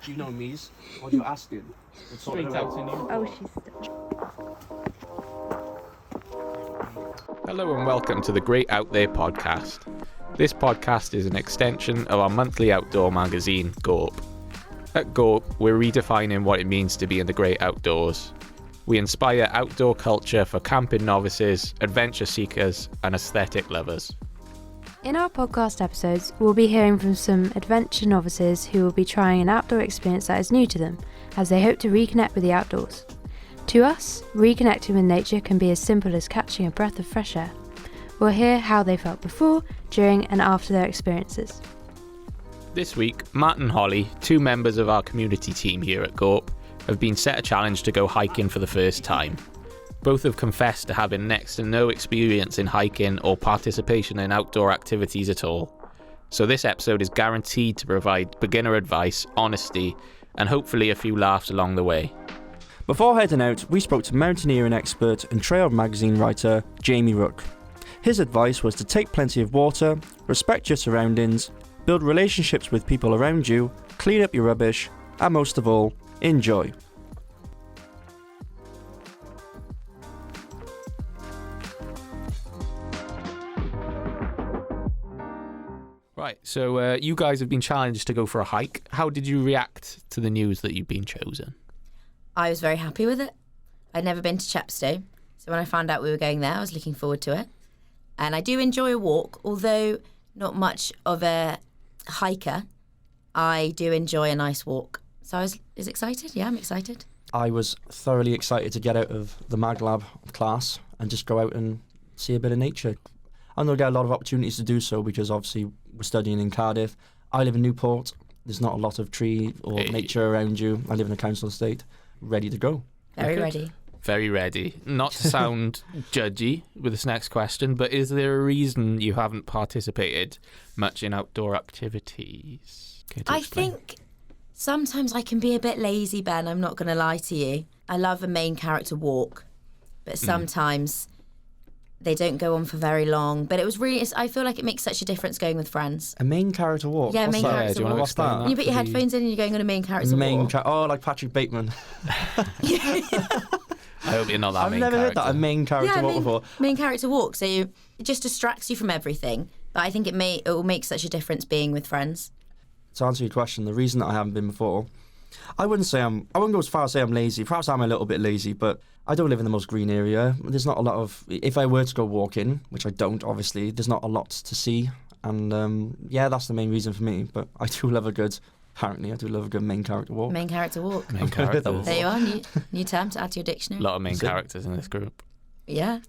You know me's. What are you asking? Straight out in you. Oh, she's still. Hello and welcome to the Great Out There podcast. This podcast is an extension of our monthly outdoor magazine, GORP. At GORP, we're redefining what it means to be in the great outdoors. We inspire outdoor culture for camping novices, adventure seekers, and aesthetic lovers. In our podcast episodes, we'll be hearing from some adventure novices who will be trying an outdoor experience that is new to them, as they hope to reconnect with the outdoors. To us, reconnecting with nature can be as simple as catching a breath of fresh air. We'll hear how they felt before, during, and after their experiences. This week, Matt and Holly, two members of our community team here at GORP, have been set a challenge to go hiking for the first time. Both have confessed to having next to no experience in hiking or participation in outdoor activities at all. So this episode is guaranteed to provide beginner advice, honesty, and hopefully a few laughs along the way. Before heading out, we spoke to mountaineering expert and trail magazine writer Jamie Rook. His advice was to take plenty of water, respect your surroundings, build relationships with people around you, clean up your rubbish, and most of all, enjoy. Right, so you guys have been challenged to go for a hike. How did you react to the news that you've been chosen? I was very happy with it. I'd never been to Chepstow, so when I found out we were going there, I was looking forward to it. And I do enjoy a walk, although not much of a hiker. I do enjoy a nice walk. So I was excited. Yeah, I'm excited. I was thoroughly excited to get out of the Mag Lab class and just go out and see a bit of nature. I'm going to get a lot of opportunities to do so because obviously we're studying in Cardiff. I live in Newport. There's not a lot of tree or nature around you. I live in a council estate. Ready to go. Very ready. Very ready. Not to sound judgy with this next question, but is there a reason you haven't participated much in outdoor activities? I think sometimes I can be a bit lazy, Ben. I'm not going to lie to you. I love a main character walk, but sometimes they don't go on for very long. But it was really, I feel like it makes such a difference going with friends. A main character walk? Yeah, What's main that? character do you want to walk. explain that? You put your headphones in and you're going on a main character walk. Oh, like Patrick Bateman. I hope you're not that I've main never character. heard that, a main character walk before. Main character walk. So it just distracts you from everything. But I think it will make such a difference being with friends. To answer your question, the reason that I haven't been before, I wouldn't go as far as say I'm lazy. Perhaps I'm a little bit lazy, but I don't live in the most green area. There's not a lot of, if I were to go walking, which I don't obviously, there's not a lot to see. And yeah, that's the main reason for me. But I do love a good main character walk. Main character walk. Main characters. There you are, new term to add to your dictionary. A lot of main characters in this group. Yeah.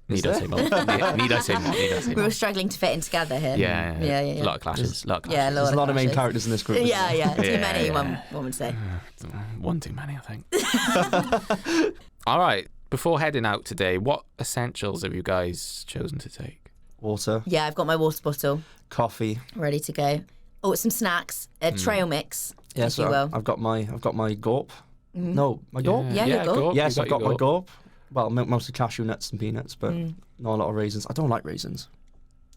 Need I say more? Need I say more? We were struggling to fit in together here. Yeah. A lot of clashes. Yeah, There's a lot of main characters in this group. Yeah. Too many, one would say. One too many, I think. All right. Before heading out today, what essentials have you guys chosen to take? Water. Yeah, I've got my water bottle. Coffee. Ready to go. Oh, some snacks. A trail mix, Yeah, if so you will. I've got my GORP. No, my GORP? Yeah, your GORP. Yes, I've got my GORP. Well, mostly cashew nuts and peanuts, but not a lot of raisins. I don't like raisins.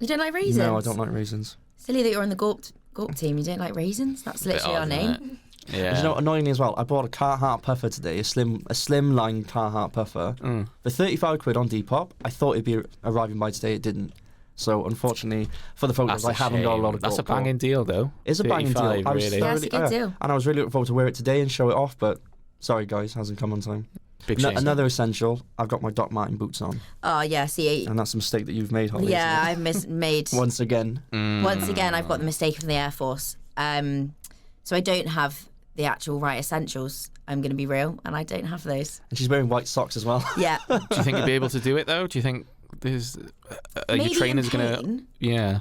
You don't like raisins? No, I don't like raisins. Silly that you're on the GORP team. You don't like raisins? That's literally our name. Yeah. And you know, annoyingly as well, I bought a Carhartt puffer today, a slim line Carhartt puffer for 35 quid on Depop. I thought it'd be arriving by today. It didn't. So unfortunately, for the photos, I haven't got a lot of. That's GORP a banging deal, though. It's a banging deal. Really. Yeah, it's a good deal. And I was really looking forward to wear it today and show it off, but sorry guys, hasn't come on time. Big shame. Another essential, I've got my Doc Martin boots on. Oh, yeah, see. And that's a mistake that you've made, Holly. Yeah, I've made. Once again. Once again, I've got the mistake of the Air Force. So I don't have the actual right essentials. I'm going to be real, and I don't have those. And she's wearing white socks as well. Yeah. Do you think you'll be able to do it, though? Do you think there's... Are your trainers going to... Yeah.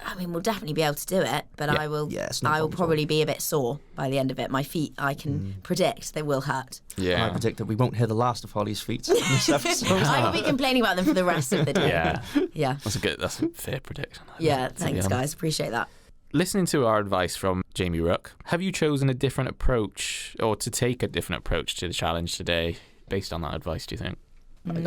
I mean, we'll definitely be able to do it, but Yeah. I will. Yeah, it's no I will problem at all. probably be a bit sore by the end of it. My feet, I can predict, they will hurt. And I predict that we won't hear the last of Holly's feet in this episode. I will be complaining about them for the rest of the day. Yeah. Yeah. That's a fair prediction. Yeah. Thanks, guys. Appreciate that. Listening to our advice from Jamie Rook, have you chosen a different approach or to take a different approach to the challenge today based on that advice, do you think?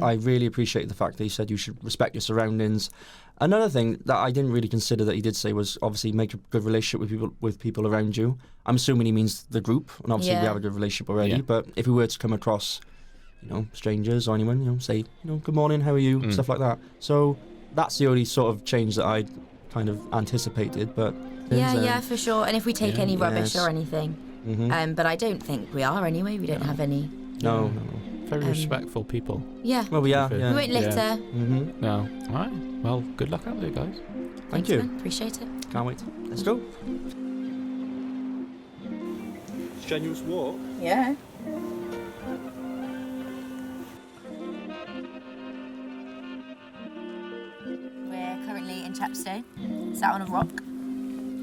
I really appreciate the fact that he said you should respect your surroundings. Another thing that I didn't really consider that he did say was obviously make a good relationship with people around you. I'm assuming he means the group, and obviously we have a good relationship already. Yeah. But if we were to come across, strangers or anyone, say, good morning, how are you, stuff like that. So that's the only sort of change that I kind of anticipated. But Yeah, for sure. And if we take any rubbish yes. or anything, but I don't think we are anyway. We don't have any. No. Very respectful people. Yeah. Well, we are. We Yeah. We won't litter. Mm-hmm. No. All right. Well, good luck out there, guys. Thank Thanks, you. man. Appreciate it. Can't wait. Let's go. Strenuous walk. Yeah. We're currently in Chepstow, sat on a rock,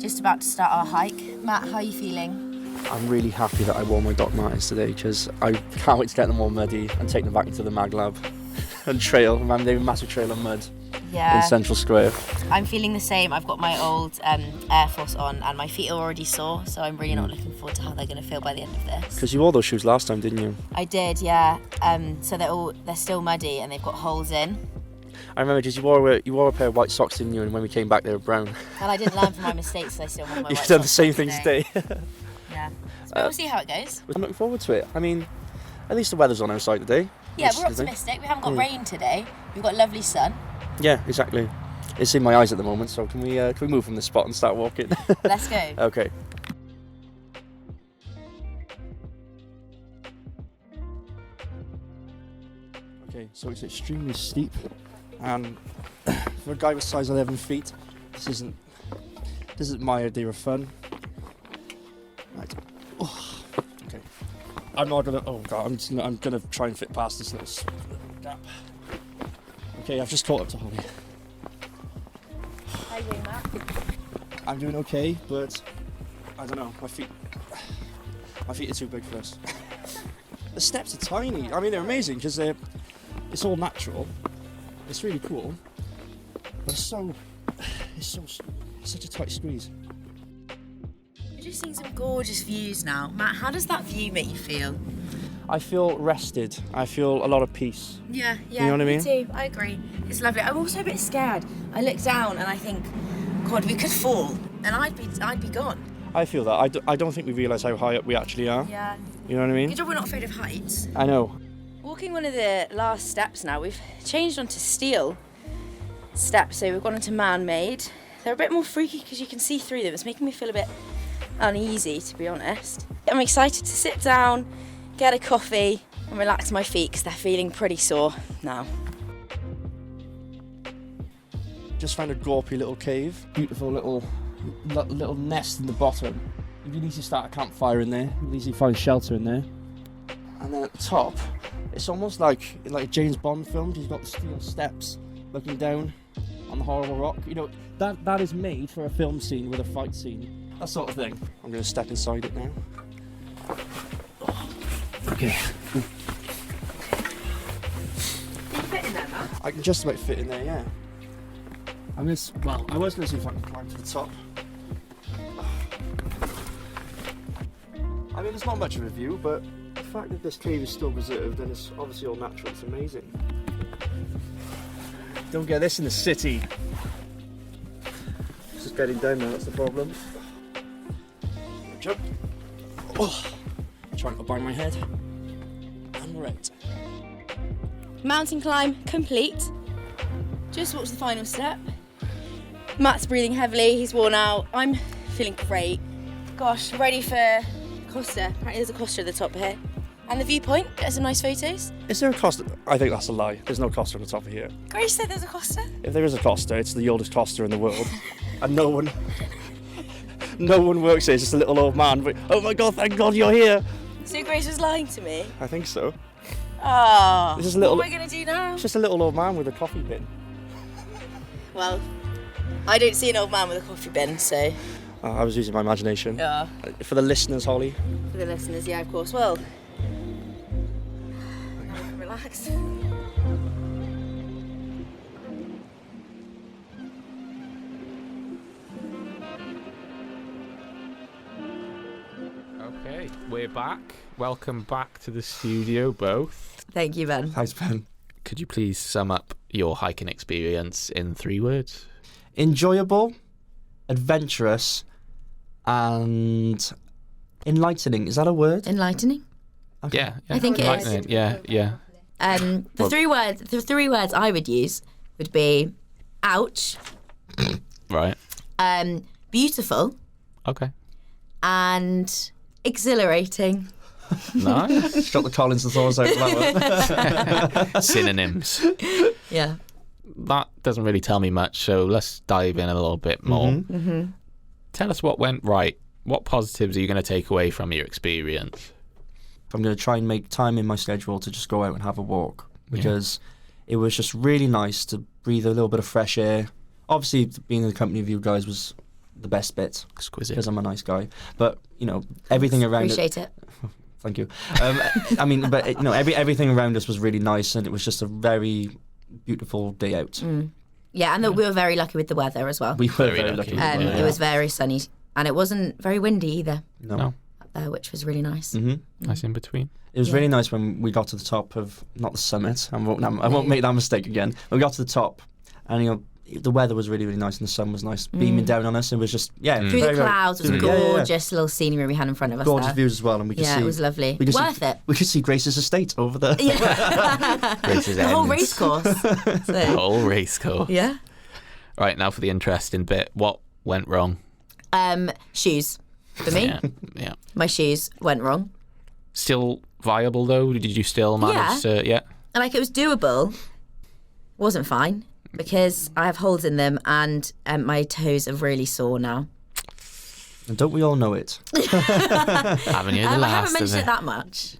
just about to start our hike. Matt, how are you feeling? I'm really happy that I wore my Doc Martens today because I can't wait to get them all muddy and take them back into the mag lab and trail. Man, they have a massive trail of mud in Central Square. I'm feeling the same. I've got my old Air Force on and my feet are already sore, so I'm really not looking forward to how they're going to feel by the end of this. Because you wore those shoes last time, didn't you? I did, yeah. So they're still muddy and they've got holes in. I remember because you wore a pair of white socks, didn't you? And when we came back, they were brown. And I didn't learn from my mistakes, so I still have my white You've done the socks same on thing today. Yeah. But we'll see how it goes. I'm looking forward to it. I mean, at least the weather's on our side today. Yeah, which we're is the thing. optimistic. We haven't got rain today. We've got lovely sun. Yeah, exactly. It's in my eyes at the moment, so can we move from this spot and start walking? Let's go. Okay. Okay, so it's extremely steep, and for a guy with size 11 feet, this isn't my idea of fun. Right. Oh, okay. I'm not gonna. Oh god, I'm gonna try and fit past this little gap. Okay, I've just caught up to Holly. How you doing, Matt? I'm doing okay, but I don't know. My feet are too big for this. The steps are tiny. I mean, they're amazing because it's all natural. It's really cool. But it's such a tight squeeze. We're just seeing some gorgeous views now. Matt, how does that view make you feel? I feel rested. I feel a lot of peace. Yeah, You know what I mean? Me too. I agree. It's lovely. I'm also a bit scared. I look down and I think, God, we could fall, and I'd be gone. I feel that. I don't think we realise how high up we actually are. Yeah. You know what I mean? Good job we're not afraid of heights. I know. Walking one of the last steps now, we've changed onto steel steps, so we've gone into man-made. They're a bit more freaky because you can see through them. It's making me feel a bit uneasy, to be honest. I'm excited to sit down, get a coffee and relax my feet because they're feeling pretty sore now. Just found a gorpy little cave. Beautiful little nest in the bottom. You can easily start a campfire in there. You can easily find shelter in there. And then at the top, it's almost like a James Bond film. You've got the steel steps looking down on the horrible rock. You know, that is made for a film scene with a fight scene. That sort of thing. I'm going to step inside it now. Okay. Can you fit in there, Matt? I can just about fit in there, yeah. I was going to see if I can climb to the top. I mean, there's not much of a view, but the fact that this cave is still preserved and it's obviously all natural, it's amazing. Don't get this in the city. It's just getting down now, that's the problem. Jump. Oh, trying to bind my head. And right. Mountain climb complete. Just watched the final step. Matt's breathing heavily, he's worn out. I'm feeling great. Gosh, ready for Costa. Apparently there's a Costa at the top here. And the viewpoint, get some nice photos. Is there a Costa? I think that's a lie. There's no Costa on the top of here. Grace said there's a Costa. If there is a Costa, it's the oldest Costa in the world. And no one works here, it's just a little old man. But, oh my god, thank god you're here. So Grace was lying to me. I think so. Oh, This is a little- what am I going to do now? It's just a little old man with a coffee bin. Well, I don't see an old man with a coffee bin, so I was using my imagination. yeah. For the listeners, Holly. For the listeners, yeah, of course. Well, now we can relax. Okay, we're back. Welcome back to the studio, both. Thank you, Ben. Thanks, Ben. could you please sum up your hiking experience in 3 words? Enjoyable, adventurous, and enlightening. Is that a word? Enlightening. Okay. Yeah, I think it is. Enlightening, yeah. The three words I would use would be ouch, Right. beautiful, Okay. and exhilarating. Nice. Shot the Collins and Thor's out flower. Synonyms. Yeah. That doesn't really tell me much, so let's dive in a little bit more. Mm-hmm. Tell us what went right. What positives are you going to take away from your experience? I'm going to try and make time in my schedule to just go out and have a walk, because it was just really nice to breathe a little bit of fresh air. Obviously, being in the company of you guys was the best bit, Exquisite. because I'm a nice guy. But, you know, everything around Appreciate it. Thank you. I mean, but, you know, everything around us was really nice, and it was just a very beautiful day out. Yeah, and we were very lucky with the weather as well. We were very lucky. Yeah. It was very sunny, and it wasn't very windy either No. up there, which was really nice. Nice in between. It was really nice when we got to the top of, not the summit, I won't make that mistake again. When we got to the top, and, you know, the weather was really, really nice, and the sun was nice, beaming down on us. It was just, Through very, the clouds, it was very- gorgeous little scenery we had in front of us gorgeous there. views as well, and we could see. It was lovely. we could Worth see, it. We could see Grace's estate over there. Grace's The whole ends. racecourse. The So, whole racecourse. yeah. Right, now for the interesting bit. What went wrong? Shoes. For me, Yeah. my shoes went wrong. Still viable, though? Did you still manage to... Yeah. And like, it was doable. Wasn't fine because I have holes in them, and my toes are really sore now. And don't we all know it? Haven't you? The I last haven't mentioned of it that much.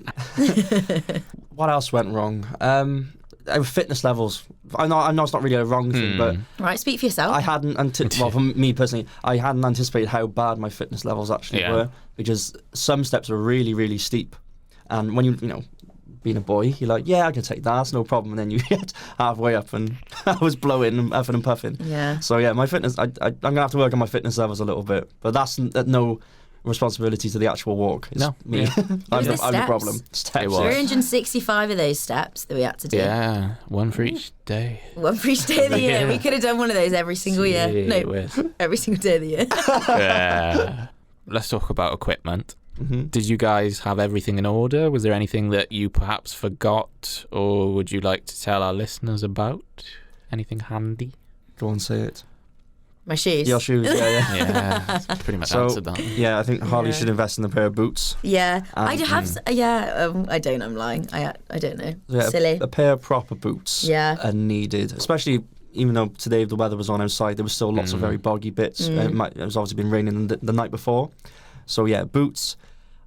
What else went wrong? Fitness levels. I know it's not really a wrong thing, but Right, speak for yourself. I hadn't well, for me personally, I hadn't anticipated how bad my fitness levels actually were, because some steps were really, really steep, and when you know, being a boy, you're like, yeah, I can take that, that's no problem, and then you get halfway up, and I was blowing and huffing and puffing. Yeah. So yeah, my fitness, I'm gonna have to work on my fitness levels a little bit, but that's no responsibility to the actual walk. It's No. me. Yeah. I'm the the steps. problem. Steps. It was. 365 of those steps that we had to do. Yeah, one for each day. One for each day of the year. We could have done one of those every single year. Gee No, whiz. every single day of the year. Yeah. Let's talk about equipment. Did you guys have everything in order? Was there anything that you perhaps forgot, or would you like to tell our listeners about? Anything handy? Go on, say it. My shoes. Your shoes, yeah. Yeah, that's pretty much So, answered that. yeah, I think Harley should invest in a pair of boots. Yeah, I do have. I don't. I'm lying. I don't know. Yeah, Silly. A pair of proper boots Yeah. are needed, especially even though today the weather was on outside, there was still lots of very boggy bits. It was obviously been raining the night before. So yeah, boots.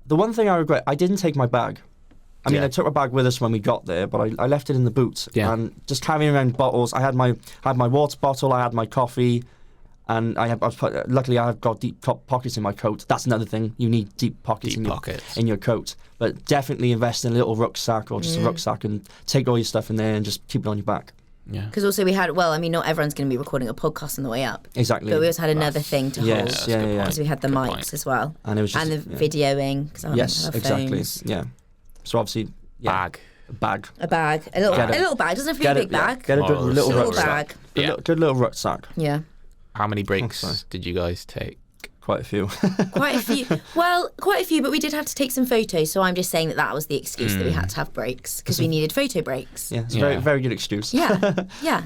The one thing I regret, I didn't take my bag. I mean, I took my bag with us when we got there, but I left it in the boot. Yeah. And just carrying around bottles. I had my water bottle, I had my coffee, and luckily I've got deep pockets in my coat. That's another thing. You need deep pockets, in your coat. But definitely invest in a little rucksack or just a rucksack and take all your stuff in there and just keep it on your back. Yeah. Because also we had. Well, I mean, not everyone's going to be recording a podcast on the way up. Exactly. But we also had another thing to hold. that's a good point. Because we had the Good mics point. as well. And it was just, and the videoing. Cause Yes, our exactly. phones. Yeah. So obviously, Bag. a bag. A bag. A little bag. Doesn't have to be a big bag. Get a good Oh, little little rucksack. bag. Yeah. Good little rucksack. Yeah. How many breaks sorry. did you guys take? Quite a few. Quite a few. Well, quite a few, but we did have to take some photos. So I'm just saying that was the excuse that we had to have breaks because we needed photo breaks. Yeah, it's a Yeah. very, very good excuse. Yeah. Yeah.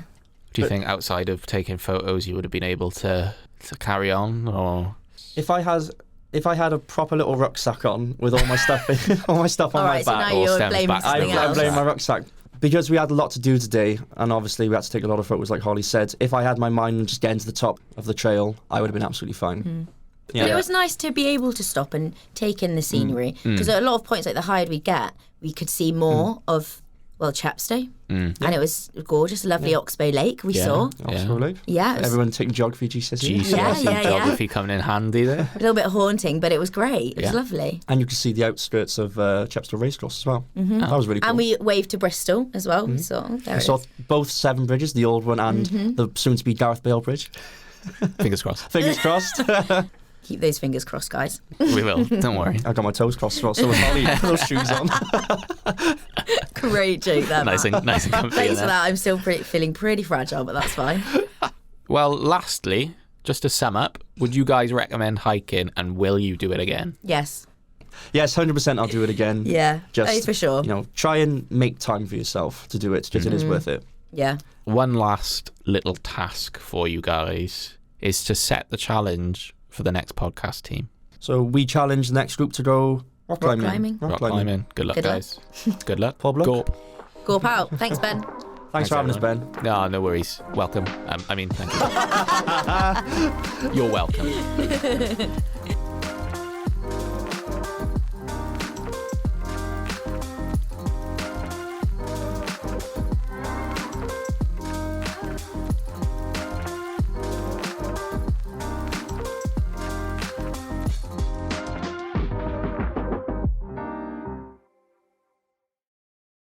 Do you think outside of taking photos you would have been able to carry on, or If I had a proper little rucksack on with all my stuff All on my right, so back, now you're stems blaming back to the something I else. blame my rucksack. Because we had a lot to do today, and obviously we had to take a lot of photos, like Holly said. If I had my mind and just getting to the top of the trail, I would have been absolutely fine. Yeah. But it was nice to be able to stop and take in the scenery because at a lot of points, like the higher we get, we could see more of Chepstow, and it was gorgeous, lovely Oxbow Lake we saw. Oxford Lake. Yeah, it was Everyone taking geography GCSE. GCSE Yeah. geography coming in handy there? a little bit haunting, but it was great. It was lovely. And you could see the outskirts of Chepstow Racecourse as well. That was really cool. And we waved to Bristol as well. We saw there I it saw is. both Severn Bridges, the old one and the soon-to-be Gareth Bale Bridge. Fingers crossed. Fingers crossed. Keep those fingers crossed, guys. We will. Don't worry. I got my toes crossed as well, so was Holly. Put those shoes on. Great joke there, nice Matt. and comfy. Thanks in for there. that. I'm still feeling pretty fragile, but that's fine. Well, lastly, just to sum up, would you guys recommend hiking, and will you do it again? Yes. Yes, 100%. I'll do it again. Yeah. Just for sure. Try and make time for yourself to do it because it is worth it. Yeah. One last little task for you guys is to set the challenge for the next podcast team. So we challenge the next group to go rock climbing. Rock climbing. Good luck, Good luck. guys. Good luck. Pub luck. Gorp. Gorp out. Thanks, Ben. Thanks for having everyone. us, Ben. No, no worries. Welcome. Thank you. You're welcome.